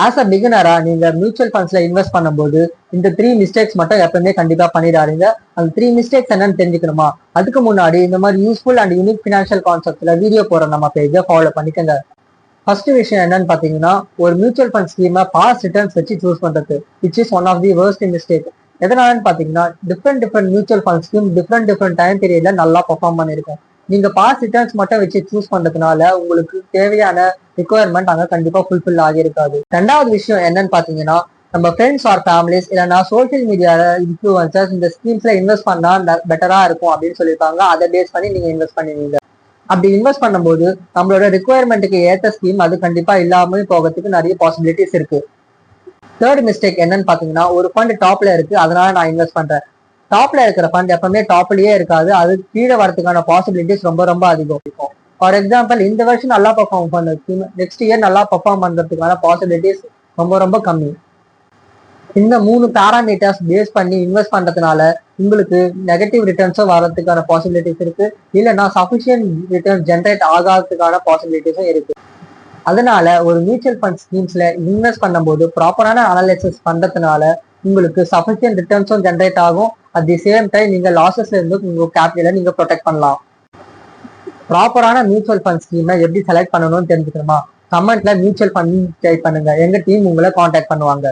As a பிகினரா நீங்க mutual ஃபண்ட்ஸ்ல invest பண்ணும்போது இந்த 3 மிஸ்டேக்ஸ் மட்டும் எப்பவுமே கண்டிப்பா பண்ணிடாதீங்க. அந்த 3 மிஸ்டேக்ஸ் என்னன்னு தெரிஞ்சுக்கணுமா? அதுக்கு முன்னாடி இந்த மாதிரி யூஸ்ஃபுல் அண்ட் யூனிக் ஃபினான்ஷியல் கான்செப்ட்ல வீடியோ போற நம்ம பேஜை ஃபாலோ பண்ணிக்கோங்க. ஃபர்ஸ்ட் விஷயம் என்னன்னு பாத்தீங்கன்னா, ஒரு மியூச்சுவல் ஃபண்ட் ஸ்கீமை பாஸ்ட் ரிட்டர்ன்ஸ் வச்சு சூஸ் பண்றது, which is one of the worst mistake. எதனாலன்னு பாத்தீங்கன்னா, different mutual fund scheme different time பீரியட்ல நல்லா பெர்ஃபார்ம் பண்ணிருக்கும். நீங்க பாஸ்ட் ரிட்டர்ன்ஸ் மட்டும் வச்சு சூஸ் பண்றதுனால உங்களுக்கு தேவையான ரிக்குவயர்மெண்ட் அங்க கண்டிப்பா ஃபுல்ஃபில் ஆகியிருக்காது. ரெண்டாவது விஷயம் என்னன்னு பாத்தீங்கன்னா, நம்ம ஃப்ரெண்ட்ஸ் ஆர் ஃபேமிலிஸ் இல்லைன்னா சோசியல் மீடியால இன்ஃபுளுசர்ஸ் இந்த ஸ்கீம்ஸ்ல இன்வெஸ்ட் பண்ணா பெட்டரா இருக்கும் அப்படின்னு சொல்லியிருக்காங்க. அதை பேஸ் பண்ணி நீங்க இன்வெஸ்ட் பண்ணுவீங்க. அப்படி இன்வெஸ்ட் பண்ணும்போது நம்மளோட ரிக்குவயர்மெண்ட்டுக்கு ஏற்ற ஸ்கீம் அது கண்டிப்பா இல்லாமல் போகிறதுக்கு நிறைய பாசிபிலிட்டிஸ் இருக்கு. தேர்ட் மிஸ்டேக் என்னன்னு பாத்தீங்கன்னா, ஒரு ஃபண்ட் டாப்ல இருக்கு அதனால நான் இன்வெஸ்ட் பண்றேன். டாப்ல இருக்கிற ஃபண்ட் எப்பவுமே டாப்லயே இருக்காது, அது கீழே வரதுக்கான பாசிபிலிட்டிஸ் ரொம்ப அதிகம் இருக்கும். ஃபார் எக்ஸாம்பிள், இந்த வருஷம் நல்லா பெர்ஃபார்ம் பண்ண ஸ்கீம் நெக்ஸ்ட் இயர் நல்லா பெர்ஃபார்ம் பண்றதுக்கான பாசிபிலிட்டிஸ் ரொம்ப கம்மி. இந்த 3 பேராமீட்டர்ஸ் பேஸ் பண்ணி இன்வெஸ்ட் பண்றதுனால உங்களுக்கு நெகட்டிவ் ரிட்டர்ன்ஸும் வரதுக்கான பாசிபிலிட்டிஸ் இருக்கு, இல்லைன்னா சஃபிஷியன்ட் ரிட்டர்ன்ஸ் ஜென்ரேட் ஆகாததுக்கான பாசிபிலிட்டிஸும் இருக்கு. அதனால ஒரு மியூச்சுவல் ஃபண்ட் ஸ்கீம்ஸ்ல இன்வெஸ்ட் பண்ணும்போது ப்ராப்பரான அனாலிசிஸ் பண்றதுனால உங்களுக்கு சஃபிஷியன்ட் ரிட்டர்ன்ஸும் ஜென்ரேட் ஆகும். அட் தி சேம் டைம் நீங்க லாசஸ்ல இருந்து உங்க கேபிட்டலை நீங்க ப்ரொடெக்ட் பண்ணலாம். ப்ராப்பரான மியூச்சுவல் ஃபண்ட் ஸ்கீமை எப்படி செலக்ட் பண்ணணும்னு தெரிஞ்சுக்கணுமா? கமெண்ட்ல மியூச்சுவல் ஃபண்ட் டைப் பண்ணுங்க, எங்க டீம் உங்களை கான்டாக்ட் பண்ணுவாங்க.